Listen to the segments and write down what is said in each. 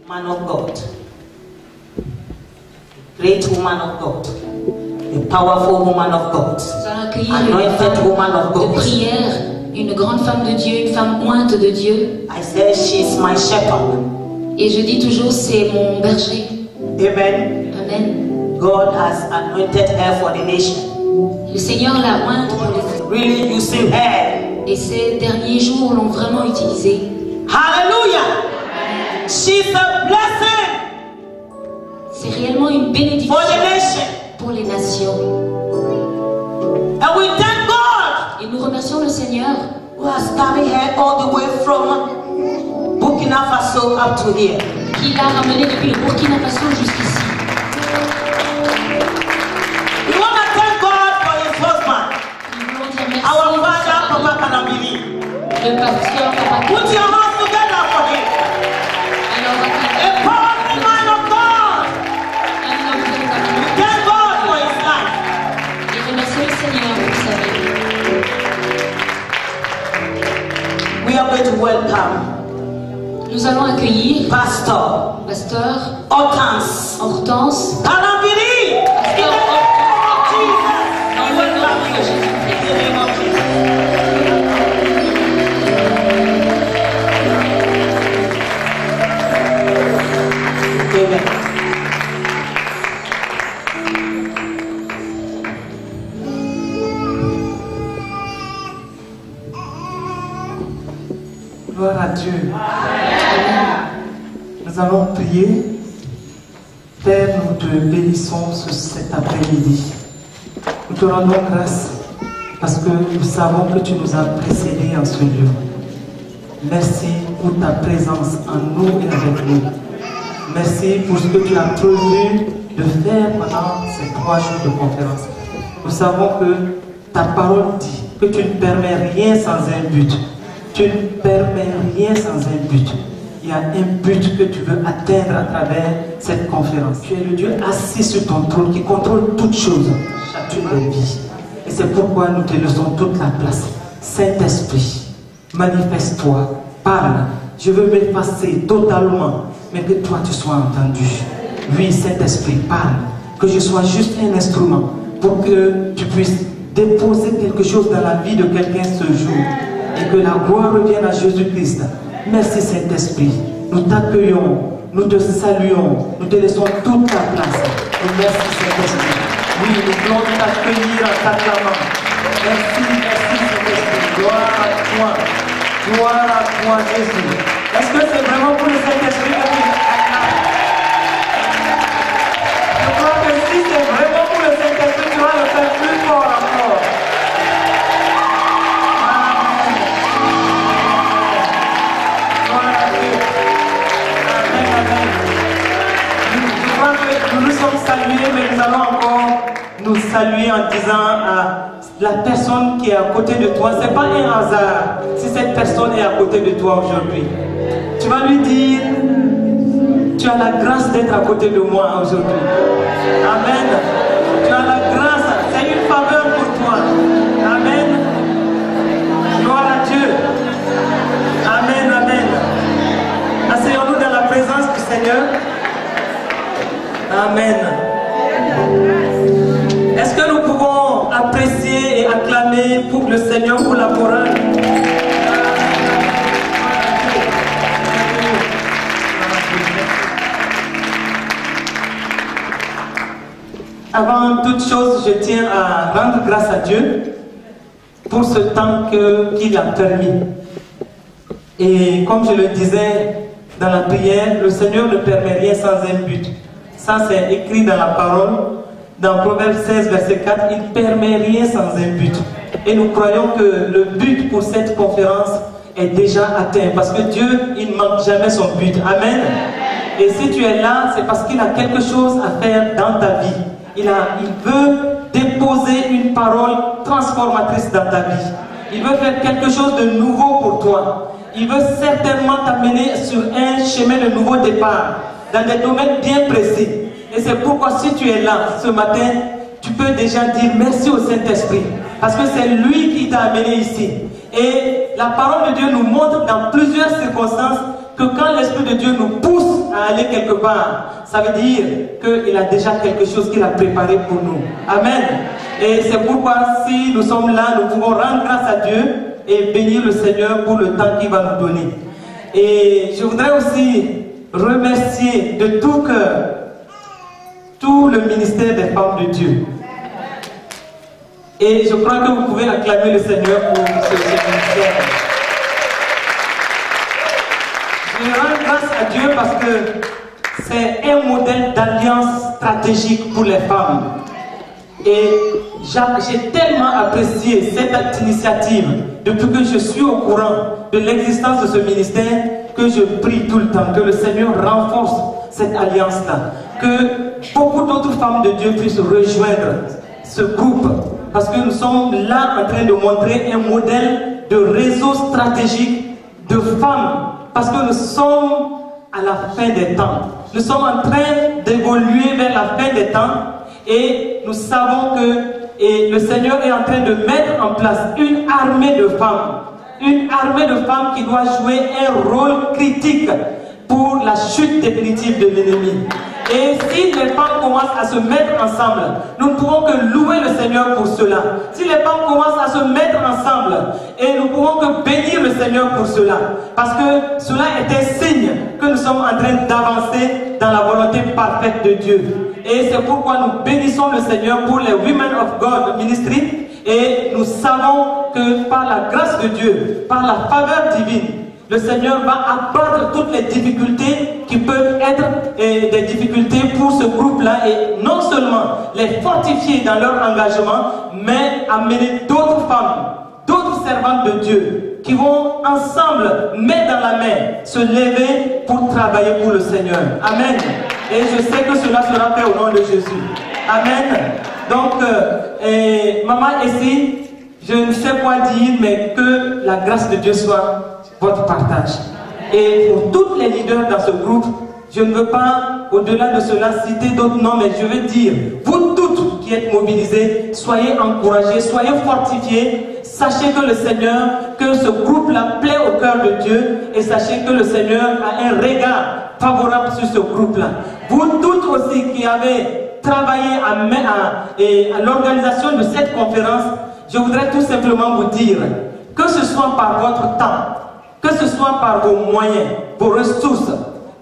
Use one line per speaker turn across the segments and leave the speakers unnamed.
man of God, great woman of God, a powerful woman of God, anointed woman of God.
De prière, une grande femme de Dieu, une femme ointe de Dieu.
I say she's my shepherd.
Et je dis toujours, c'est mon berger.
Amen.
Amen.
God has anointed her for the nation.
Le Seigneur l'a ointe pour les...
Really using her.
Et ces derniers jours l'ont vraiment utilisée.
Hallelujah. She's a blessing.
C'est réellement une bénédiction
for the nation.
Pour les nations.
And we thank God.
Et nous remercions le Seigneur
who has carried her all the way from Burkina Faso up to here.
Qui l'a ramenée depuis le Burkina Faso jusqu'ici.
We want to thank God for his husband. Our father, Papa Kanambili.
Le pasteur Papa.
Put your hands together for him. A powerful man of God. Thank God for his life.
Et remerciez le Seigneur pour sa vie.
We are going to welcome.
Nous allons accueillir
Pasteur
Hortense
Kanambili.
Dans le nom de Jésus-Christ.
Amen.
Gloire à Dieu. Nous allons prier. Père, nous te bénissons cet après-midi. Nous te rendons grâce parce que nous savons que tu nous as précédés en ce lieu. Merci pour ta présence en nous et avec nous. Merci pour ce que tu as prévu de faire pendant ces 3 jours de conférence. Nous savons que ta parole dit que tu ne permets rien sans un but. Tu ne permets rien sans un but. Il y a un but que tu veux atteindre à travers cette conférence. Tu es le Dieu assis sur ton trône qui contrôle toutes choses, chacune des vies. Et c'est pourquoi nous te laissons toute la place. Saint-Esprit, manifeste-toi, parle. Je veux m'effacer totalement, mais que toi tu sois entendu. Oui, Saint-Esprit, parle. Que je sois juste un instrument pour que tu puisses déposer quelque chose dans la vie de quelqu'un ce jour. Et que la gloire revienne à Jésus-Christ. Merci Saint-Esprit. Nous t'accueillons, nous te saluons, nous te laissons toute la place. Et merci Saint-Esprit. Oui, nous voulons t'accueillir en t'acclamant. Merci, merci Saint-Esprit. Gloire à toi. Gloire à toi Jésus. Est-ce que c'est vraiment pour le Saint-Esprit que tu acclames? Je crois que si c'est vraiment pour le Saint-Esprit, tu vas le faire plus fort encore. Nous sommes salués, mais nous allons encore nous saluer en disant à la personne qui est à côté de toi, ce n'est pas un hasard si cette personne est à côté de toi aujourd'hui. Tu vas lui dire, tu as la grâce d'être à côté de moi aujourd'hui. Amen. Tu as la grâce, c'est une faveur pour toi. Amen. Gloire à Dieu. Amen, amen. Asseyons-nous dans la présence du Seigneur. Amen. Est-ce que nous pouvons apprécier et acclamer pour le Seigneur pour la chorale? Avant toute chose, je tiens à rendre grâce à Dieu pour ce temps qu'il a permis. Et comme je le disais dans la prière, le Seigneur ne permet rien sans un but. Ça, c'est écrit dans la parole, dans Proverbe 16, verset 4, il ne permet rien sans un but. Et nous croyons que le but pour cette conférence est déjà atteint, parce que Dieu, il ne manque jamais son but. Amen. Et si tu es là, c'est parce qu'il a quelque chose à faire dans ta vie. Il veut déposer une parole transformatrice dans ta vie. Il veut faire quelque chose de nouveau pour toi. Il veut certainement t'amener sur un chemin de nouveau départ, dans des domaines bien précis. Et c'est pourquoi si tu es là ce matin, tu peux déjà dire merci au Saint-Esprit. Parce que c'est lui qui t'a amené ici. Et la parole de Dieu nous montre dans plusieurs circonstances que quand l'Esprit de Dieu nous pousse à à aller quelque part, ça veut dire qu'il a déjà quelque chose qu'il a préparé pour nous. Amen. Et c'est pourquoi si nous sommes là, nous pouvons rendre grâce à Dieu et bénir le Seigneur pour le temps qu'il va nous donner. Et je voudrais aussi remercier de tout cœur tout le ministère des femmes de Dieu. Et je crois que vous pouvez acclamer le Seigneur pour ce ministère. Je rends grâce à Dieu parce que c'est un modèle d'alliance stratégique pour les femmes. Et j'ai tellement apprécié cette initiative depuis que je suis au courant de l'existence de ce ministère que je prie tout le temps que le Seigneur renforce cette alliance-là. Que beaucoup d'autres femmes de Dieu puissent rejoindre ce groupe. Parce que nous sommes là en train de montrer un modèle de réseau stratégique de femmes. Parce que nous sommes à la fin des temps. Nous sommes en train d'évoluer vers la fin des temps. Et nous savons que le Seigneur est en train de mettre en place une armée de femmes. Une armée de femmes qui doit jouer un rôle critique pour la chute définitive de l'ennemi. Et si les femmes commencent à se mettre ensemble, nous ne pouvons que louer le Seigneur pour cela. Si les femmes commencent à se mettre ensemble, et nous ne pouvons que bénir le Seigneur pour cela. Parce que cela est un signe que nous sommes en train d'avancer dans la volonté parfaite de Dieu. Et c'est pourquoi nous bénissons le Seigneur pour les Women of God Ministry. Et nous savons que par la grâce de Dieu, par la faveur divine, le Seigneur va abattre toutes les difficultés qui peuvent être des difficultés pour ce groupe-là et non seulement les fortifier dans leur engagement, mais amener d'autres femmes, d'autres servantes de Dieu qui vont ensemble, main dans la main, se lever pour travailler pour le Seigneur. Amen. Et je sais que cela sera fait au nom de Jésus. Amen. Donc, maman ici, je ne sais quoi dire, mais que la grâce de Dieu soit votre partage. Et pour tous les leaders dans ce groupe, je ne veux pas, au-delà de cela, citer d'autres noms, mais je veux dire, vous toutes qui êtes mobilisés, soyez encouragés, soyez fortifiés, sachez que le Seigneur, que ce groupe-là plaît au cœur de Dieu, et sachez que le Seigneur a un regard favorable sur ce groupe-là. Vous toutes aussi qui avez travaillé à l'organisation de cette conférence, je voudrais tout simplement vous dire, que ce soit par votre temps, que ce soit par vos moyens, vos ressources,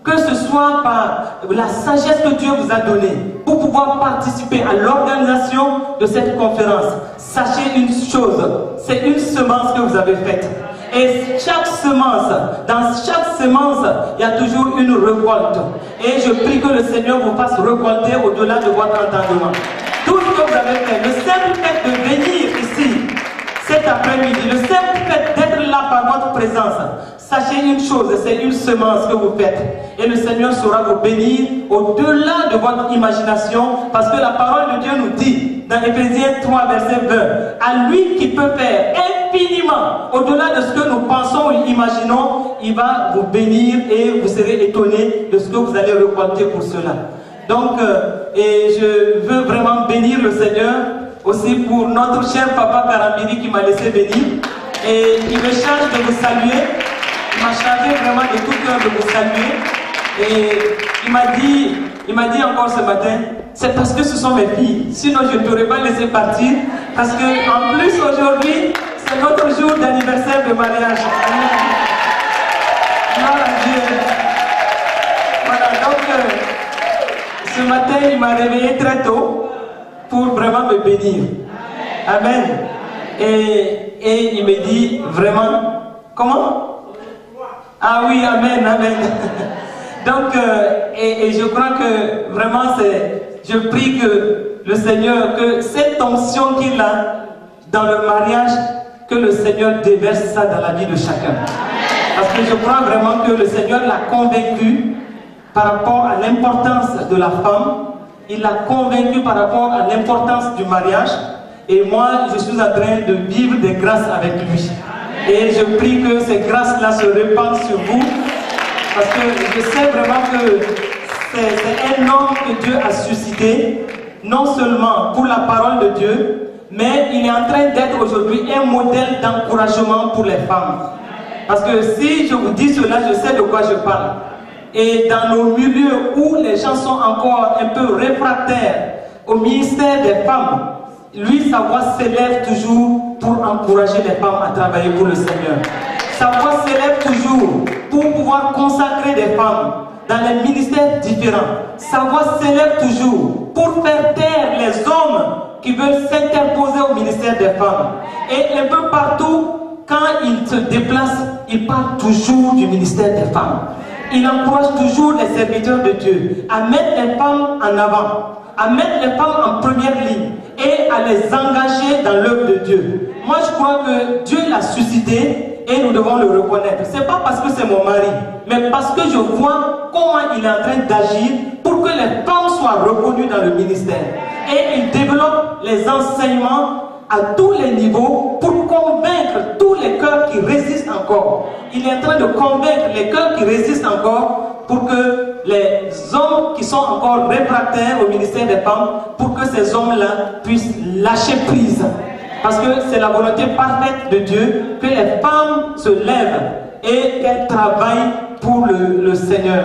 que ce soit par la sagesse que Dieu vous a donnée pour pouvoir participer à l'organisation de cette conférence. Sachez une chose, c'est une semence que vous avez faite. Et chaque semence, dans chaque semence, il y a toujours une récolte. Et je prie que le Seigneur vous fasse récolter au-delà de votre entendement. Tout ce que vous avez fait, le simple fait de venir ici, cet après-midi, le simple fait d'être là par votre présence, sachez une chose, c'est une semence que vous faites. Et le Seigneur saura vous bénir au-delà de votre imagination, parce que la parole de Dieu nous dit, dans Éphésiens 3, verset 20, à lui qui peut faire infiniment, au-delà de ce que nous pensons ou imaginons, il va vous bénir et vous serez étonnés de ce que vous allez récolter pour cela. Donc, et je veux vraiment bénir le Seigneur aussi pour notre cher papa Karambiri qui m'a laissé venir et il me charge de vous saluer. Il m'a chargé vraiment de tout cœur de vous saluer. Et il m'a dit encore ce matin, c'est parce que ce sont mes filles. Sinon je ne t'aurais pas laissé partir. Parce que en plus aujourd'hui, c'est notre jour d'anniversaire de mariage. Gloire à Dieu. Voilà, donc ce matin il m'a réveillé très tôt pour vraiment me bénir. Amen. Et il me dit vraiment, comment? Ah oui, amen, amen. Donc, et je crois que vraiment, je prie que le Seigneur, que cette onction qu'il a dans le mariage, que le Seigneur déverse ça dans la vie de chacun. Parce que je crois vraiment que le Seigneur l'a convaincu par rapport à l'importance de la femme. Il l'a convaincu par rapport à l'importance du mariage. Et moi, je suis en train de vivre des grâces avec lui. Et je prie que ces grâces-là se répandent sur vous. Parce que je sais vraiment que c'est un homme que Dieu a suscité, non seulement pour la parole de Dieu, mais il est en train d'être aujourd'hui un modèle d'encouragement pour les femmes. Parce que si je vous dis cela, je sais de quoi je parle. Et dans nos milieux où les gens sont encore un peu réfractaires au ministère des femmes, lui, sa voix s'élève toujours pour encourager les femmes à travailler pour le Seigneur. Sa voix s'élève toujours pour pouvoir consacrer des femmes dans les ministères différents. Sa voix s'élève toujours pour faire taire les hommes qui veulent s'interposer au ministère des femmes. Et un peu partout, quand il se déplace, il parle toujours du ministère des femmes. Il encourage toujours les serviteurs de Dieu à mettre les femmes en avant, à mettre les femmes en première ligne et à les engager dans l'œuvre de Dieu. Moi, je crois que Dieu l'a suscité et nous devons le reconnaître. Ce n'est pas parce que c'est mon mari, mais parce que je vois comment il est en train d'agir pour que les femmes soient reconnues dans le ministère. Et il développe les enseignements à tous les niveaux pour convaincre tous les cœurs qui résistent encore. Il est en train de convaincre les cœurs qui résistent encore pour que les hommes qui sont encore réfractaires au ministère des femmes, pour que ces hommes-là puissent lâcher prise. Parce que c'est la volonté parfaite de Dieu que les femmes se lèvent et qu'elles travaillent pour le Seigneur.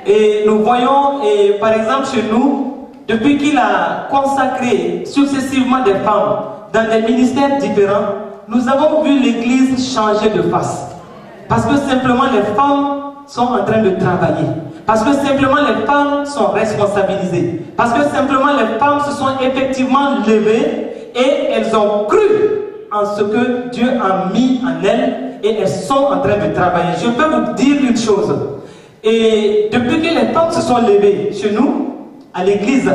Et nous voyons, par exemple chez nous, depuis qu'il a consacré successivement des femmes dans des ministères différents, nous avons vu l'Église changer de face. Parce que simplement les femmes sont en train de travailler. Parce que simplement les femmes sont responsabilisées. Parce que simplement les femmes se sont effectivement levées et elles ont cru en ce que Dieu a mis en elles et elles sont en train de travailler. Je peux vous dire une chose. Et depuis que les femmes se sont levées chez nous, à l'église,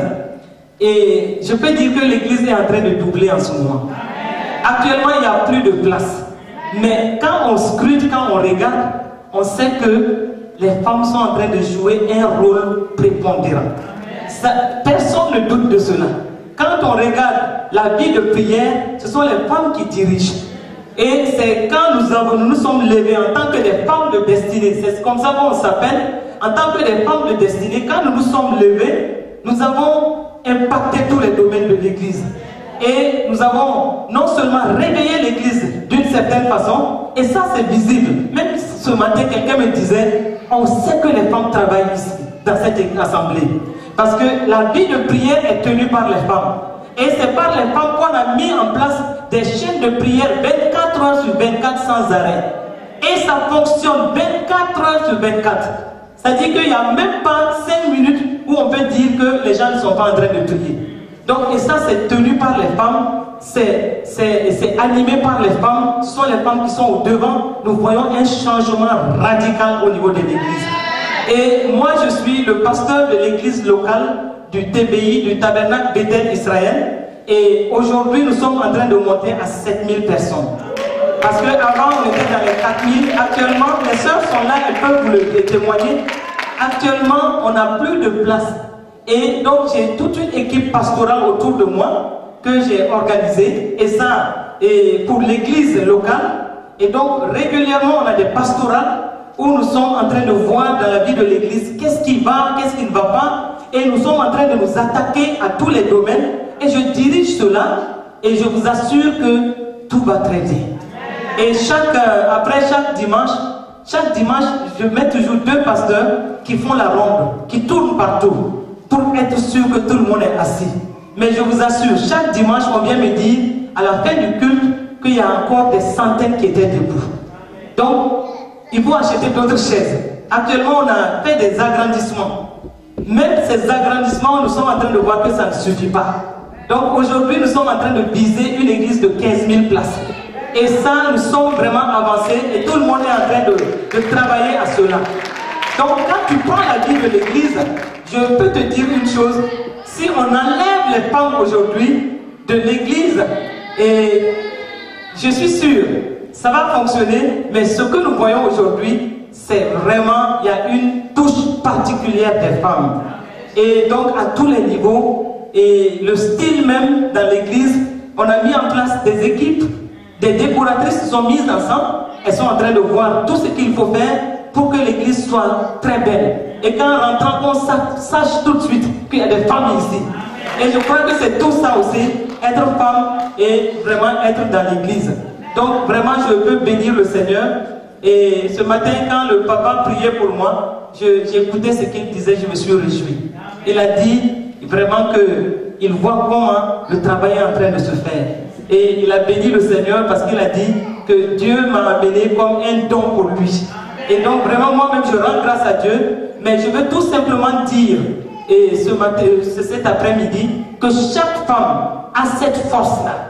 et je peux dire que l'église est en train de doubler en ce moment. Actuellement, il n'y a plus de place. Mais quand on scrute, quand on regarde, on sait que les femmes sont en train de jouer un rôle prépondérant. Personne ne doute de cela. Quand on regarde la vie de prière, ce sont les femmes qui dirigent. Et c'est quand nous nous sommes levés en tant que des femmes de destinée, c'est comme ça qu'on s'appelle, en tant que des femmes de destinée, quand nous nous sommes levés, nous avons impacté tous les domaines de l'église. Et nous avons non seulement réveillé l'église d'une certaine façon, et ça c'est visible. Même ce matin, quelqu'un me disait, on sait que les femmes travaillent ici, dans cette assemblée. Parce que la vie de prière est tenue par les femmes. Et c'est par les femmes qu'on a mis en place des chaînes de prière 24 heures sur 24 sans arrêt. Et ça fonctionne 24 heures sur 24. C'est-à-dire qu'il n'y a même pas 5 minutes où on peut dire que les gens ne sont pas en train de prier. Donc, et ça c'est tenu par les femmes, c'est animé par les femmes, ce sont les femmes qui sont au devant. Nous voyons un changement radical au niveau de l'église. Et moi je suis le pasteur de l'église locale du TBI, du Tabernacle Bethel Israël. Et aujourd'hui nous sommes en train de monter à 7000 personnes. Parce qu'avant on était dans les 4000, actuellement les sœurs sont là, elles peuvent vous le témoigner. Actuellement on n'a plus de place. Et donc j'ai toute une équipe pastorale autour de moi que j'ai organisée. Et ça, et pour l'église locale. Et donc régulièrement on a des pastorales où nous sommes en train de voir dans la vie de l'église qu'est-ce qui va, qu'est-ce qui ne va pas. Et nous sommes en train de nous attaquer à tous les domaines. Et je dirige cela et je vous assure que tout va très bien. Et après chaque dimanche, je mets toujours 2 pasteurs qui font la ronde, qui tournent partout, pour être sûr que tout le monde est assis. Mais je vous assure, chaque dimanche, on vient me dire, à la fin du culte, qu'il y a encore des centaines qui étaient debout. Donc, il faut acheter d'autres chaises. Actuellement, on a fait des agrandissements. Même ces agrandissements, nous sommes en train de voir que ça ne suffit pas. Donc aujourd'hui, nous sommes en train de viser une église de 15 000 places. Et ça, nous sommes vraiment avancés et tout le monde est en train de travailler à cela. Donc quand tu prends la vie de l'église, je peux te dire une chose. Si on enlève les femmes aujourd'hui de l'église, et je suis sûr, ça va fonctionner, mais ce que nous voyons aujourd'hui, c'est vraiment, il y a une touche particulière des femmes. Et donc à tous les niveaux, et le style même dans l'église, on a mis en place des équipes, des décoratrices sont mises ensemble, elles sont en train de voir tout ce qu'il faut faire pour que l'église soit très belle. Et quand on rentre, on sache tout de suite qu'il y a des femmes ici. Et je crois que c'est tout ça aussi, être femme et vraiment être dans l'église. Donc vraiment je peux bénir le Seigneur. Et ce matin quand le papa priait pour moi, j'écoutais ce qu'il disait, je me suis réjoui. Il a dit vraiment qu'il voit comment le travail est en train de se faire. Et il a béni le Seigneur parce qu'il a dit que Dieu m'a amené comme un don pour lui. Et donc vraiment moi-même je rends grâce à Dieu, mais je veux tout simplement dire, et cet après-midi, que chaque femme a cette force-là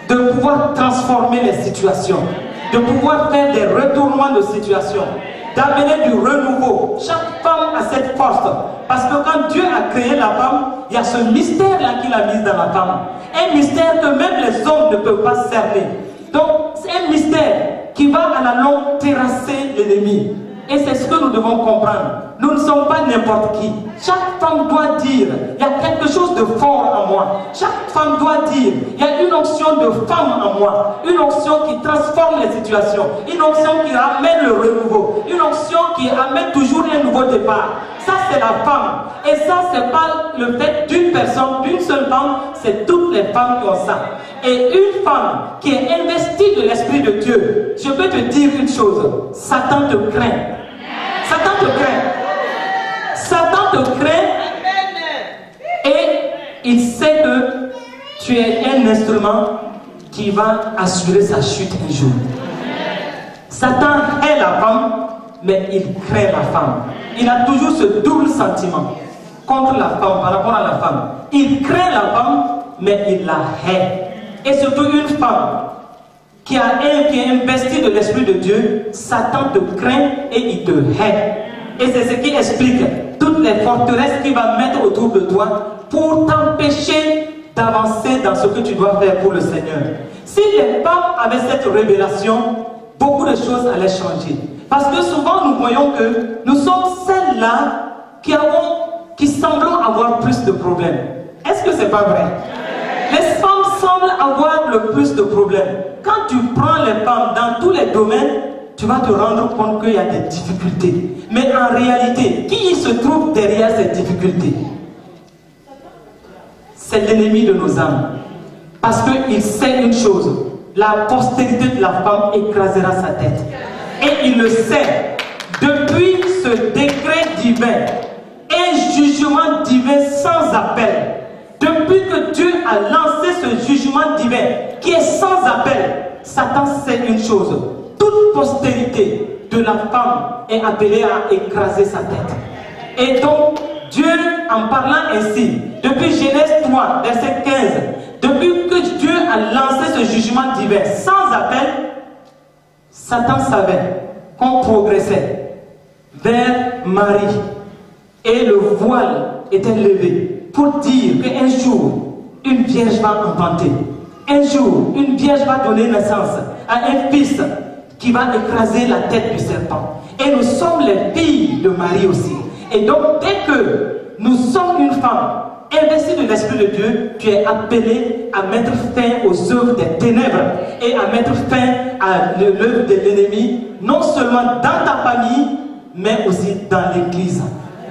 de pouvoir transformer les situations, de pouvoir faire des retournements de situation, d'amener du renouveau. Chaque femme a cette force. Parce que quand Dieu a créé la femme, il y a ce mystère-là qu'il a mis dans la femme. Un mystère que même les hommes ne peuvent pas cerner. Donc, c'est un mystère qui va à la longue terrasser l'ennemi. Et c'est ce que nous devons comprendre. Nous ne sommes pas n'importe qui. Chaque femme doit dire, il y a quelque chose de fort en moi. Chaque femme doit dire, il y a une onction de femme en moi. Une onction qui transforme les situations. Une onction qui ramène le renouveau. Une onction qui amène toujours un nouveau départ. Ça, c'est la femme. Et ça, c'est pas le fait d'une personne, d'une seule femme. C'est toutes les femmes qui ont ça. Et une femme qui est investie de l'Esprit de Dieu, je peux te dire une chose. Satan te craint. Satan te craint. Satan te craint. Et il sait que tu es un instrument qui va assurer sa chute un jour. Satan hait la femme, mais il craint la femme. Il a toujours ce double sentiment contre la femme, par rapport à la femme. Il craint la femme, mais il la hait. Et surtout une femme qui est investie de l'Esprit de Dieu, Satan te craint et il te hait. Et c'est ce qui explique toutes les forteresses qu'il va mettre autour de toi pour t'empêcher d'avancer dans ce que tu dois faire pour le Seigneur. Si les femmes avaient cette révélation, beaucoup de choses allaient changer. Parce que souvent nous voyons que nous sommes celles-là qui semblent avoir plus de problèmes. Est-ce que c'est pas vrai? Les femmes semblent avoir le plus de problèmes. Quand tu prends les femmes dans tous les domaines, tu vas te rendre compte qu'il y a des difficultés. Mais en réalité, qui se trouve derrière ces difficultés? C'est l'ennemi de nos âmes. Parce qu'il sait une chose, la postérité de la femme écrasera sa tête. Et il le sait. Depuis ce décret divin, un jugement divin sans appel. Depuis que Dieu a lancé ce jugement divin qui est sans appel, Satan sait une chose. Toute postérité de la femme est appelée à écraser sa tête. Et donc, Dieu, en parlant ainsi, depuis Genèse 3, verset 15, depuis que Dieu a lancé ce jugement divin sans appel, Satan savait qu'on progressait vers Marie. Et le voile était levé pour dire qu'un jour, une vierge va enfanter. Un jour, une vierge va donner naissance à un fils qui va écraser la tête du serpent. Et nous sommes les filles de Marie aussi. Et donc, dès que nous sommes une femme investie de l'Esprit de Dieu, tu es appelé à mettre fin aux œuvres des ténèbres et à mettre fin à l'œuvre de l'ennemi, non seulement dans ta famille, mais aussi dans l'Église.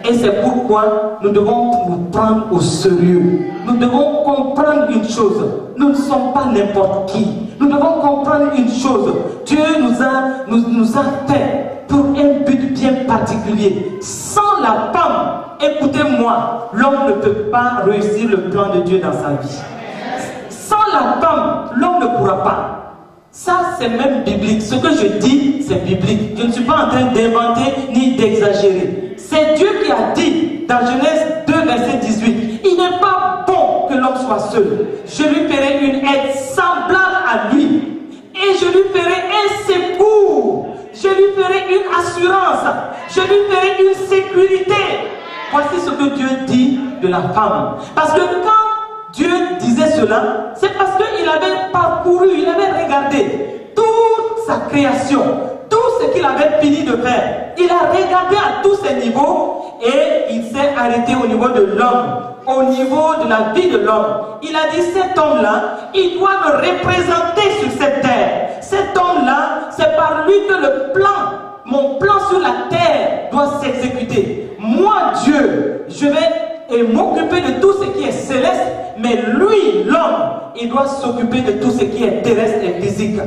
Et c'est pourquoi nous devons nous prendre au sérieux. Nous devons comprendre une chose. Nous ne sommes pas n'importe qui. Nous devons comprendre une chose. Dieu nous a fait pour un but bien particulier. Sans la femme, écoutez-moi, l'homme ne peut pas réussir le plan de Dieu dans sa vie. Sans la femme, l'homme ne pourra pas. Ça, c'est même biblique. Ce que je dis, c'est biblique. Je ne suis pas en train d'inventer ni d'exagérer. C'est Dieu qui a dit dans Genèse 2, verset 18, il n'est pas bon que l'homme soit seul. Je lui ferai une aide semblable à lui. Et je lui ferai un secours. Je lui ferai une assurance. Je lui ferai une sécurité. Voici ce que Dieu dit de la femme. Parce que quand Dieu disait cela, c'est parce qu'il avait parcouru, il avait regardé toute sa création, tout ce qu'il avait fini de faire. Il a regardé à tous ces niveaux et il s'est arrêté au niveau de l'homme, au niveau de la vie de l'homme. Il a dit, cet homme-là, il doit me représenter sur cette terre. Cet homme-là, c'est par lui que le plan, mon plan sur la terre doit s'exécuter. Moi, Dieu, je vais m'occuper de tout ce qui est céleste, mais lui, l'homme, il doit s'occuper de tout ce qui est terrestre et physique.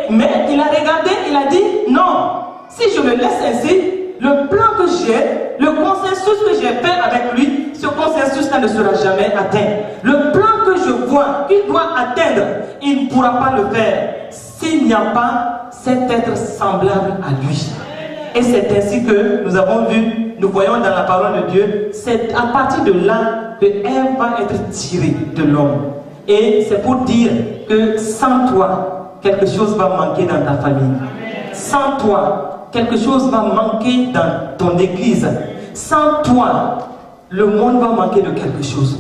Mais il a regardé, il a dit, non, si je me laisse ainsi,
le plan que j'ai, le consensus que j'ai fait avec lui, ce consensus-là ne sera jamais atteint. Le plan que je vois qu'il doit atteindre, il ne pourra pas le faire s'il n'y a pas cet être semblable à lui. Et c'est ainsi que nous avons vu, nous voyons dans la parole de Dieu, c'est à partir de là que Ève va être tirée de l'homme. Et c'est pour dire que sans toi, quelque chose va manquer dans ta famille. Sans toi, quelque chose va manquer dans ton église. Sans toi, le monde va manquer de quelque chose.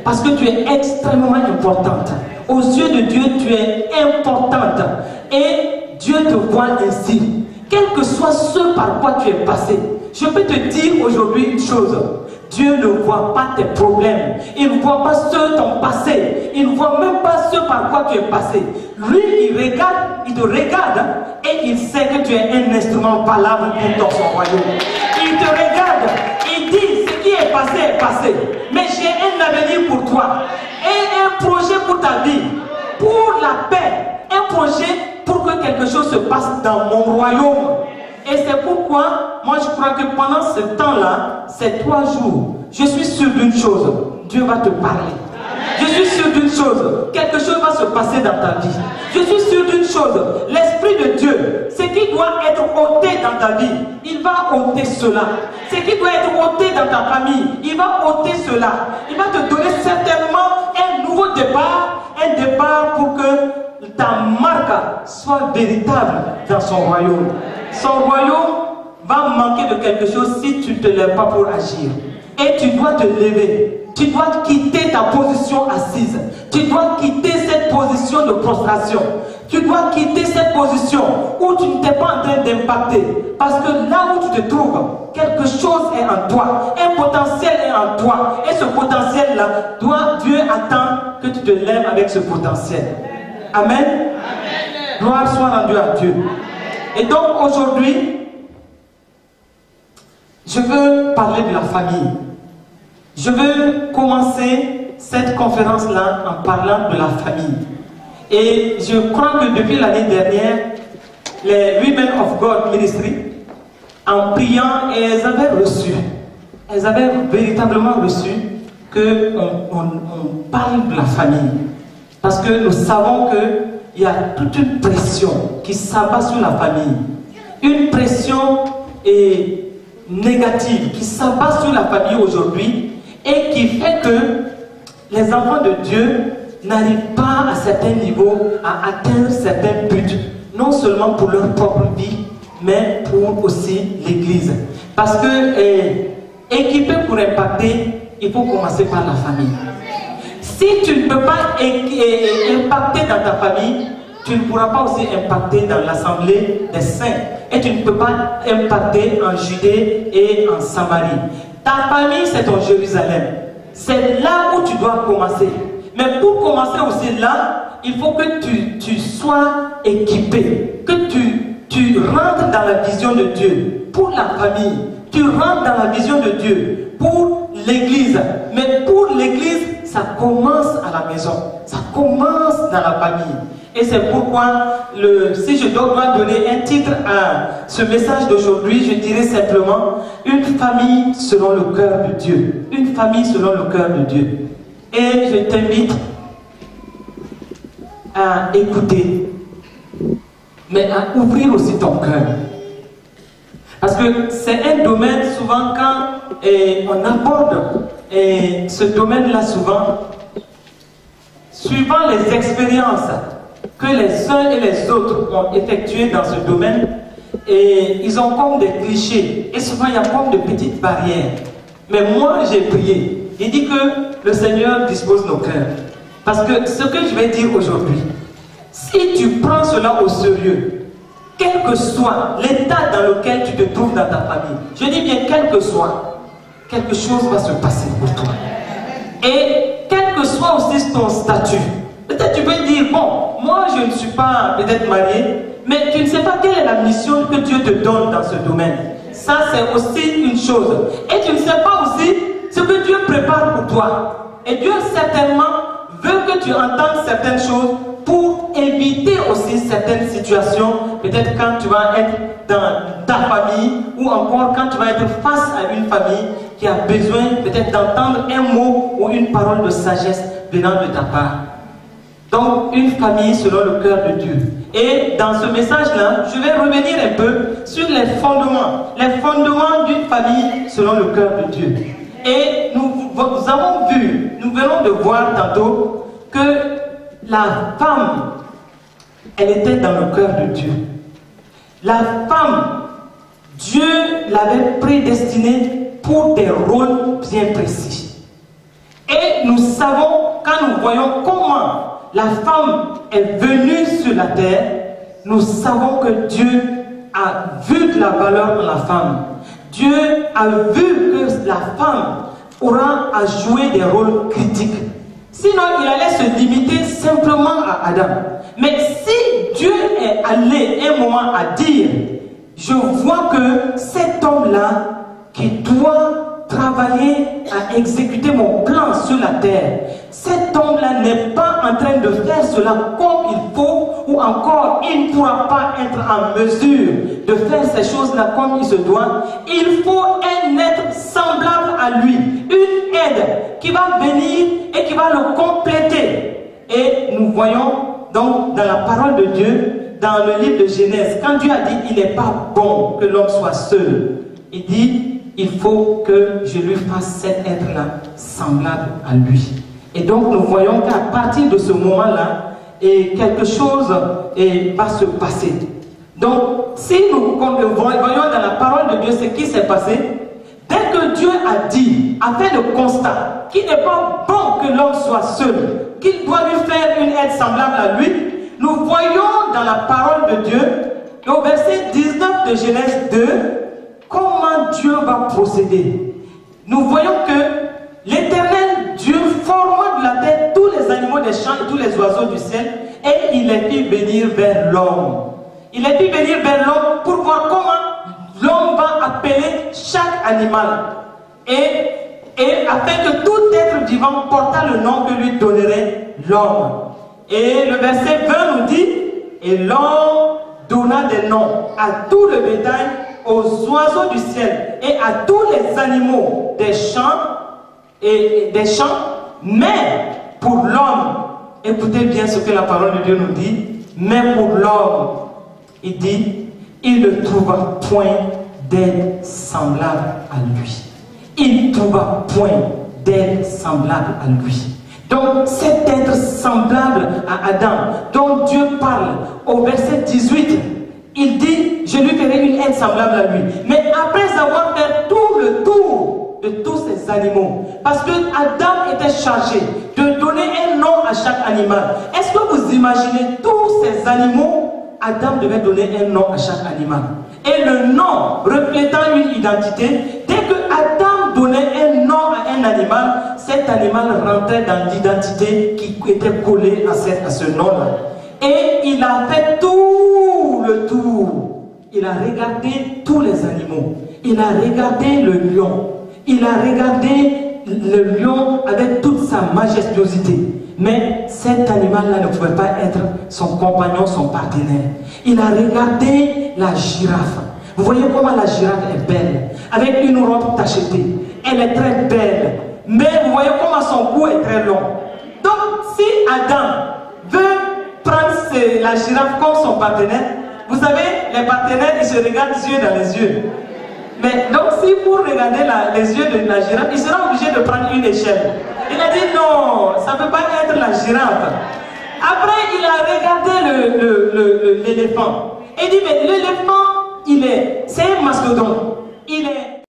Parce que tu es extrêmement importante. Aux yeux de Dieu, tu es importante. Et Dieu te voit ainsi. Quel que soit ce par quoi tu es passé, je peux te dire aujourd'hui une chose. Dieu ne voit pas tes problèmes. Il ne voit pas ceux de ton passé. Il ne voit même pas ceux par quoi tu es passé. Lui, il regarde, il te regarde et il sait que tu es un instrument valable pour son royaume. Il te regarde, il dit ce qui est passé. Mais j'ai un avenir pour toi et un projet pour ta vie, pour la paix, un projet pour que quelque chose se passe dans mon royaume. Et c'est pourquoi, moi je crois que pendant ce temps-là, ces 3 jours, je suis sûr d'une chose, Dieu va te parler. Je suis sûr d'une chose, quelque chose va se passer dans ta vie. Je suis sûr d'une chose, l'Esprit de Dieu, ce qui doit être ôté dans ta vie, il va ôter cela. Ce qui doit être ôté dans ta famille, il va ôter cela. Il va te donner certainement un nouveau départ, un départ pour que ta marque soit véritable dans son royaume. Son royaume va manquer de quelque chose si tu ne te lèves pas pour agir. Et tu dois te lever. Tu dois quitter ta position assise. Tu dois quitter cette position de prostration. Tu dois quitter cette position où tu ne t'es pas en train d'impacter. Parce que là où tu te trouves, quelque chose est en toi. Un potentiel est en toi. Et ce potentiel-là, Dieu attend que tu te lèves avec ce potentiel. Amen. Amen. Gloire soit rendue à Dieu. Et donc aujourd'hui, je veux parler de la famille. Je veux commencer cette conférence-là en parlant de la famille. Et je crois que depuis l'année dernière, les Women of God Ministry, en priant, elles avaient véritablement reçu qu'on parle de la famille. Parce que nous savons qu'il y a toute une pression qui s'abat sur la famille. Une pression négative qui s'abat sur la famille aujourd'hui et qui fait que les enfants de Dieu n'arrivent pas à certains niveaux à atteindre certains buts, non seulement pour leur propre vie, mais pour aussi l'Église. Parce que équiper pour impacter, il faut commencer par la famille. Si tu ne peux pas impacter dans ta famille, tu ne pourras pas aussi impacter dans l'assemblée des saints. Et tu ne peux pas impacter en Judée et en Samarie. Ta famille, c'est ton Jérusalem. C'est là où tu dois commencer. Mais pour commencer aussi là, il faut que tu sois équipé. Que tu rentres dans la vision de Dieu pour la famille. Tu rentres dans la vision de Dieu pour l'Église. Mais pour l'Église, ça commence à la maison. Ça commence dans la famille. Et c'est pourquoi, si je dois donner un titre à ce message d'aujourd'hui, je dirais simplement une famille selon le cœur de Dieu. Une famille selon le cœur de Dieu. Et je t'invite à écouter, mais à ouvrir aussi ton cœur. Parce que c'est un domaine, souvent, quand on aborde ce domaine-là, souvent, suivant les expériences que les uns et les autres ont effectuées dans ce domaine, et ils ont comme des clichés, et souvent il y a comme de petites barrières. Mais moi j'ai prié, il dit que le Seigneur dispose nos cœurs. Parce que ce que je vais dire aujourd'hui, si tu prends cela au sérieux, quel que soit l'état dans lequel tu te trouves dans ta famille, je dis bien quel que soit, quelque chose va se passer pour toi. Et quel que soit aussi ton statut, peut-être tu peux dire, bon, moi je ne suis pas peut-être marié, mais tu ne sais pas quelle est la mission que Dieu te donne dans ce domaine. Ça c'est aussi une chose. Et tu ne sais pas aussi ce que Dieu prépare pour toi. Et Dieu certainement veut que tu entendes certaines choses pour éviter aussi certaines situations, peut-être quand tu vas être dans ta famille ou encore quand tu vas être face à une famille qui a besoin peut-être d'entendre un mot ou une parole de sagesse venant de ta part. Donc, une famille selon le cœur de Dieu. Et dans ce message-là, je vais revenir un peu sur les fondements d'une famille selon le cœur de Dieu. Et nous avons vu, nous venons de voir tantôt que la femme, elle était dans le cœur de Dieu. La femme, Dieu l'avait prédestinée pour des rôles bien précis. Et nous savons, quand nous voyons comment la femme est venue sur la terre, nous savons que Dieu a vu de la valeur dans la femme. Dieu a vu que la femme aura à jouer des rôles critiques. Sinon, il allait se limiter simplement à Adam. Mais si Dieu est allé un moment à dire, je vois que cet homme-là qui doit travailler à exécuter mon plan sur la terre, cet homme-là n'est pas en train de faire cela comme il faut, ou encore il ne pourra pas être en mesure de faire ces choses-là comme il se doit. Il faut un être semblable à lui, une aide qui va venir et qui va le compléter. Et nous voyons donc dans la parole de Dieu, dans le livre de Genèse, quand Dieu a dit il n'est pas bon que l'homme soit seul, il dit il faut que je lui fasse cet être-là semblable à lui. Et donc nous voyons qu'à partir de ce moment-là, quelque chose va se passer. Donc si nous voyons dans la parole de Dieu ce qui s'est passé, dès que Dieu a dit, a fait le constat qu'il n'est pas bon que l'homme soit seul, qu'il doit lui faire une aide semblable à lui, nous voyons dans la parole de Dieu, au verset 19 de Genèse 2, comment Dieu va procéder. Nous voyons que l'Éternel Dieu forma de la terre tous les animaux des champs et tous les oiseaux du ciel, et il les fit venir vers l'homme. Il les fit venir vers l'homme pour voir comment l'homme va appeler chaque animal. Et afin que tout être vivant portât le nom que lui donnerait l'homme. Et le verset 20 nous dit, et l'homme donna des noms à tout le bétail, aux oiseaux du ciel et à tous les animaux des champs, mais pour l'homme, écoutez bien ce que la parole de Dieu nous dit, mais pour l'homme, il dit, il ne trouva point d'aide semblable à lui. Il ne trouva point d'aide semblable à lui. Donc cet être semblable à Adam, dont Dieu parle au verset 18, il dit, je lui ferai une aide semblable à lui. Mais après avoir fait tout le tour de tous ces animaux, parce que Adam était chargé de donner un nom à chaque animal. Est-ce que vous imaginez tous ces animaux? Adam devait donner un nom à chaque animal. Et le nom reflétant une identité, dès que Adam donnait un nom à un animal, cet animal rentrait dans l'identité qui était collée à ce nom-là. Et il a fait tout le tour. Il a regardé tous les animaux. Il a regardé le lion. Il a regardé le lion avec toute sa majestuosité. Mais cet animal-là ne pouvait pas être son compagnon, son partenaire. Il a regardé la girafe. Vous voyez comment la girafe est belle, avec une robe tachetée. Elle est très belle. Mais vous voyez comment son cou est très long. Donc, si Adam veut prendre la girafe comme son partenaire, vous savez, les partenaires, ils se regardent les yeux dans les yeux. Mais donc, si vous regardez les yeux de la girafe, il sera obligé de prendre une échelle. Il a dit non, ça ne peut pas être la girafe. Après, il a regardé l'éléphant. Il dit, mais l'éléphant, c'est un mastodonte. Il est